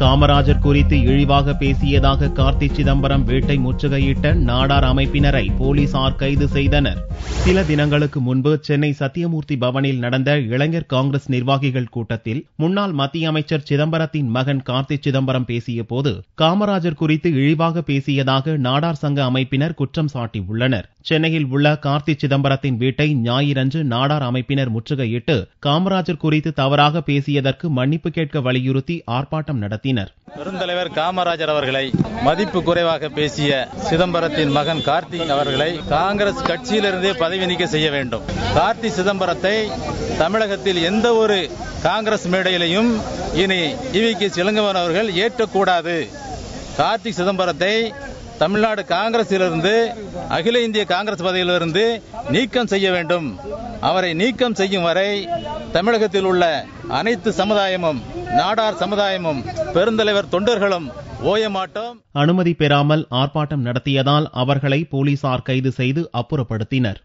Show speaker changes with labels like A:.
A: காமராஜர் குறித்து இழிவாக பேசியதாக கார்த்தி சிதம்பரம் வீட்டை முற்றுகையிட்ட நாடார் அமைப்பினரை போலீசார் கைது செய்தனர். சில தினங்களுக்கு முன்பு சென்னை சத்தியமூர்த்தி பவனில் நடந்த இளைஞர் காங்கிரஸ் நிர்வாகிகள் கூட்டத்தில் முன்னாள் மத்திய அமைச்சர் சிதம்பரத்தின் மகன் கார்த்தி சிதம்பரம் பேசிய போது காமராஜர் குறித்து இழிவாக பேசியதாக நாடார் சங்க அமைப்பினர் குற்றம் சாட்டியுள்ளனர். சென்னையில் உள்ள கார்த்தி சிதம்பரத்தின் வீட்டை ஞாயிறன்று நாடார் அமைப்பினர் முற்றுகையிட்டு காமராஜர் குறித்து தவறாக பேசியதற்கு மன்னிப்பு கேட்க வலியுறுத்தி ஆர்ப்பாட்டம் நடத்தினர்.
B: பெருந்தலைவர் காமராஜர் அவர்களை மதிப்பு குறைவாக பேசிய சிதம்பரத்தின் மகன் கார்த்தி அவர்களை காங்கிரஸ் கட்சியிலிருந்தே பதவி நீக்க செய்ய வேண்டும். கார்த்தி சிதம்பரத்தை தமிழகத்தில் எந்த ஒரு காங்கிரஸ் மேடையிலையும் இனி ஈ.வி.கே. இளங்கோவன் அவர்கள் ஏற்றக்கூடாது. கார்த்தி சிதம்பரத்தை தமிழ்நாடு காங்கிரசிலிருந்து அகில இந்திய காங்கிரஸ் பதவியிலிருந்து நீக்கம் செய்ய வேண்டும். அவரை நீக்கம் செய்யும் வரை தமிழகத்தில் உள்ள அனைத்து சமுதாயமும் நாடார் சமுதாயமும் பெருந்தலைவர் தொண்டர்களும் ஓயமாட்டோம்.
A: அனுமதி பெறாமல் ஆர்ப்பாட்டம் நடத்தியதால் அவர்களை போலீசார் கைது செய்து அப்புறப்படுத்தினர்.